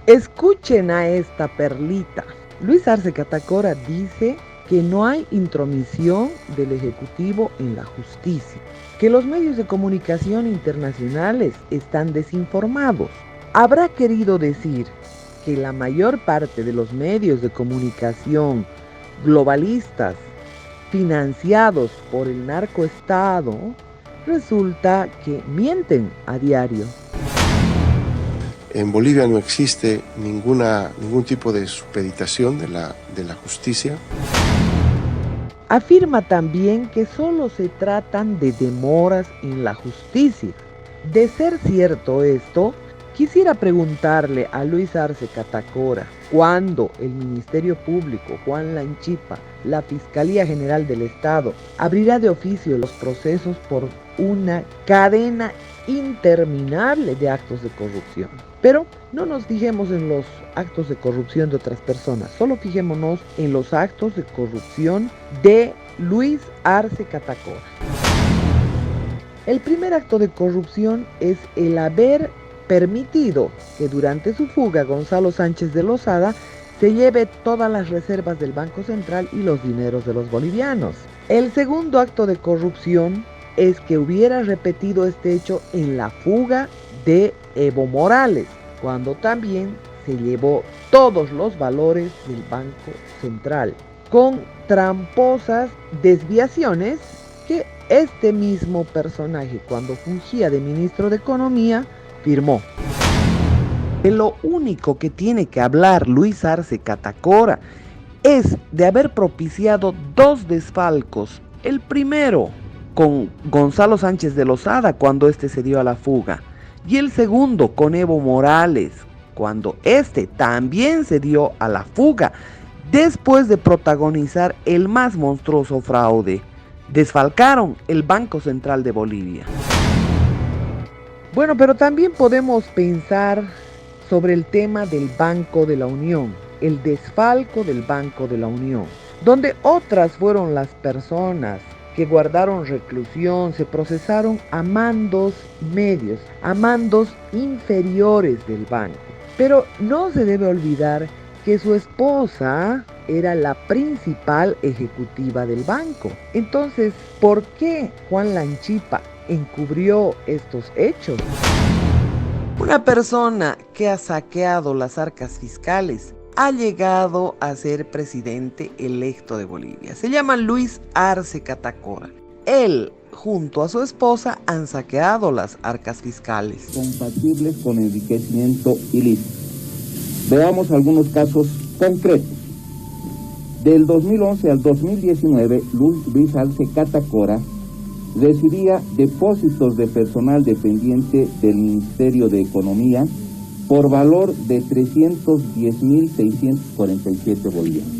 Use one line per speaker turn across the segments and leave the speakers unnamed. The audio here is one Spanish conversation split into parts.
Escuchen a esta perlita. Luis Arce Catacora dice que no hay intromisión del Ejecutivo en la justicia, que los medios de comunicación internacionales están desinformados. Habrá querido decir que la mayor parte de los medios de comunicación globalistas financiados por el narcoestado resulta que mienten a diario.
En Bolivia no existe ningún tipo de supeditación de la justicia.
Afirma también que solo se tratan de demoras en la justicia. De ser cierto esto, quisiera preguntarle a Luis Arce Catacora, ¿cuándo el Ministerio Público, Juan Lanchipa, la Fiscalía General del Estado, abrirá de oficio los procesos por una cadena interminable de actos de corrupción? Pero no nos fijemos en los actos de corrupción de otras personas, solo fijémonos en los actos de corrupción de Luis Arce Catacora. El primer acto de corrupción es el haber permitido que durante su fuga Gonzalo Sánchez de Lozada se lleve todas las reservas del Banco Central y los dineros de los bolivianos. El segundo acto de corrupción es que hubiera repetido este hecho en la fuga de Evo Morales, cuando también se llevó todos los valores del Banco Central, con tramposas desviaciones que este mismo personaje, cuando fungía de ministro de Economía, firmó. De lo único que tiene que hablar Luis Arce Catacora es de haber propiciado dos desfalcos. El primero con Gonzalo Sánchez de Lozada cuando éste se dio a la fuga, y el segundo con Evo Morales cuando éste también se dio a la fuga después de protagonizar el más monstruoso fraude. Desfalcaron el Banco Central de Bolivia. Bueno, pero también podemos pensar sobre el tema del Banco de la Unión, el desfalco del Banco de la Unión, donde otras fueron las personas que guardaron reclusión, se procesaron a mandos medios, a mandos inferiores del banco. Pero no se debe olvidar que su esposa era la principal ejecutiva del banco. Entonces, ¿por qué Juan Lanchipa encubrió estos hechos? Una persona que ha saqueado las arcas fiscales ha llegado a ser presidente electo de Bolivia. Se llama Luis Arce Catacora. Él, junto a su esposa, han saqueado las arcas fiscales.
Compatibles con enriquecimiento ilícito. Veamos algunos casos concretos. Del 2011 al 2019, Luis Arce Catacora recibía depósitos de personal dependiente del Ministerio de Economía por valor de 310.647 bolivianos.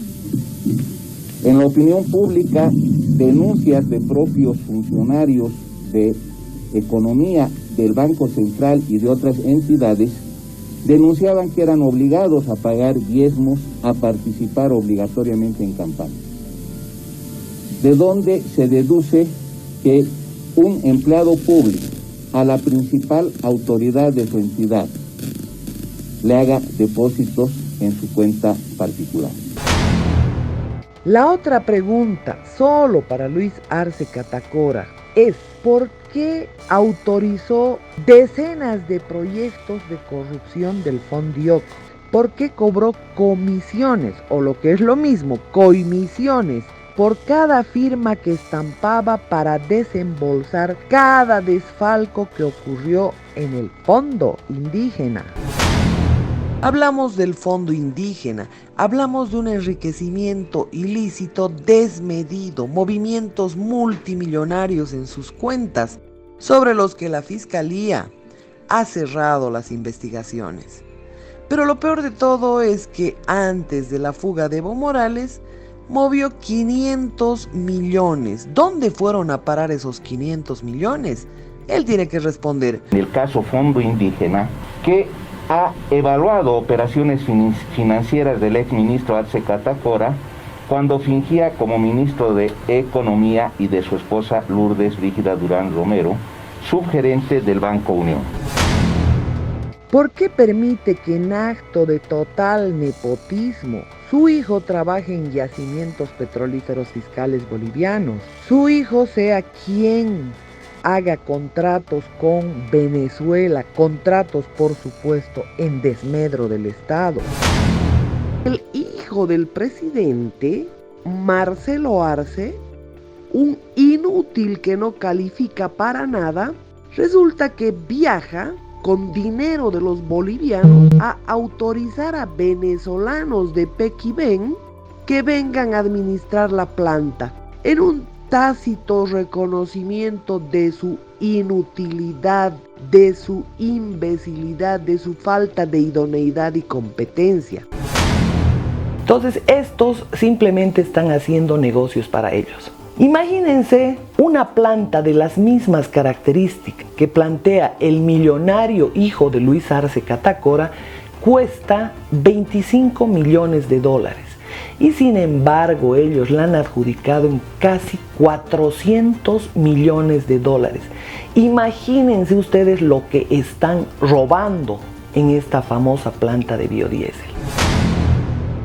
En la opinión pública, denuncias de propios funcionarios de Economía del Banco Central y de otras entidades denunciaban que eran obligados a pagar diezmos, a participar obligatoriamente en campañas. De donde se deduce que un empleado público a la principal autoridad de su entidad le haga depósitos en su cuenta particular.
La otra pregunta, solo para Luis Arce Catacora, es ¿por qué autorizó decenas de proyectos de corrupción del Fondioc? ¿Por qué cobró comisiones, o lo que es lo mismo, coimisiones, por cada firma que estampaba para desembolsar cada desfalco que ocurrió en el fondo indígena? Hablamos del fondo indígena, hablamos de un enriquecimiento ilícito desmedido, movimientos multimillonarios en sus cuentas, sobre los que la Fiscalía ha cerrado las investigaciones. Pero lo peor de todo es que antes de la fuga de Evo Morales, movió 500 millones. ¿Dónde fueron a parar esos 500 millones? Él tiene que responder.
En el caso Fondo Indígena, que ha evaluado operaciones financieras del exministro Arce Catacora cuando fingía como ministro de Economía y de su esposa Lourdes Brígida Durán Romero, subgerente del Banco Unión.
¿Por qué permite que en acto de total nepotismo su hijo trabaje en yacimientos petrolíferos fiscales bolivianos? Su hijo sea quien haga contratos con Venezuela, contratos por supuesto en desmedro del Estado. El hijo del presidente, Marcelo Arce, un inútil que no califica para nada, resulta que viaja con dinero de los bolivianos a autorizar a venezolanos de Pequibén que vengan a administrar la planta, en un tácito reconocimiento de su inutilidad, de su imbecilidad, de su falta de idoneidad y competencia. Entonces estos simplemente están haciendo negocios para ellos. Imagínense una planta de las mismas características que plantea el millonario hijo de Luis Arce Catacora, cuesta 25 millones de dólares. Y sin embargo ellos la han adjudicado en casi 400 millones de dólares. Imagínense ustedes lo que están robando en esta famosa planta de biodiesel.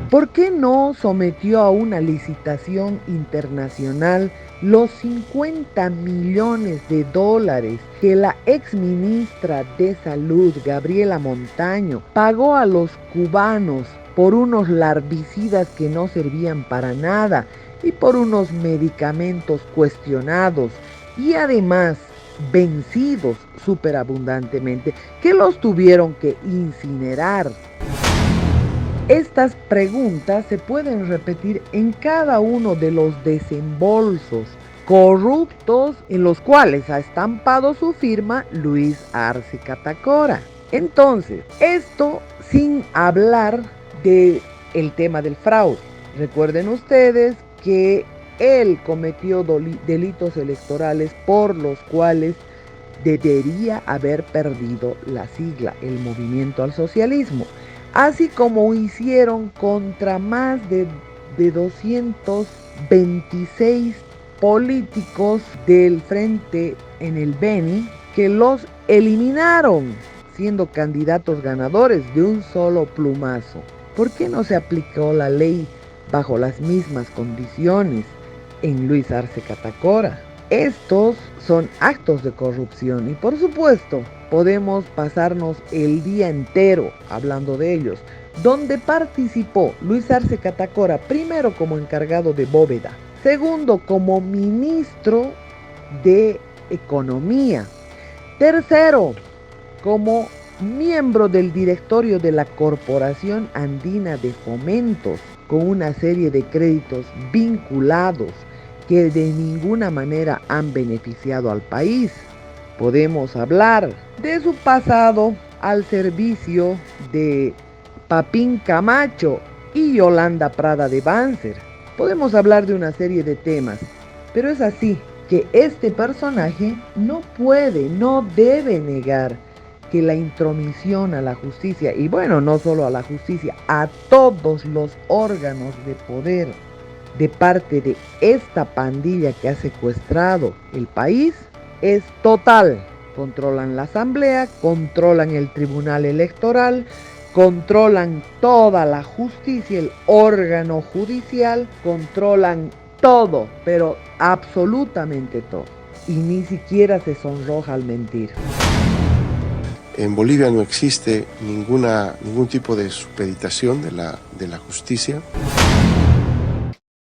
¿Por qué no sometió a una licitación internacional los 50 millones de dólares que la exministra de Salud, Gabriela Montaño, pagó a los cubanos por unos larvicidas que no servían para nada y por unos medicamentos cuestionados y además vencidos superabundantemente, que los tuvieron que incinerar? Estas preguntas se pueden repetir en cada uno de los desembolsos corruptos en los cuales ha estampado su firma Luis Arce Catacora. Entonces, esto sin hablar del tema del fraude. Recuerden ustedes que él cometió delitos electorales por los cuales debería haber perdido la sigla, el Movimiento al Socialismo. Así como hicieron contra más de 226 políticos del frente en el Beni, que los eliminaron siendo candidatos ganadores de un solo plumazo. ¿Por qué no se aplicó la ley bajo las mismas condiciones en Luis Arce Catacora? Estos son actos de corrupción y por supuesto podemos pasarnos el día entero hablando de ellos, donde participó Luis Arce Catacora, primero como encargado de bóveda, segundo como ministro de Economía, tercero como miembro del directorio de la Corporación Andina de Fomentos, con una serie de créditos vinculados que de ninguna manera han beneficiado al país. Podemos hablar de su pasado al servicio de Papín Camacho y Yolanda Prada de Banzer. Podemos hablar de una serie de temas, pero es así que este personaje no puede, no debe negar que la intromisión a la justicia, y bueno, no solo a la justicia, a todos los órganos de poder de parte de esta pandilla que ha secuestrado el país, es total. Controlan la asamblea, controlan el tribunal electoral, controlan toda la justicia, el órgano judicial, controlan todo, pero absolutamente todo. Y ni siquiera se sonroja al mentir.
En Bolivia no existe ningún tipo de supeditación de la justicia.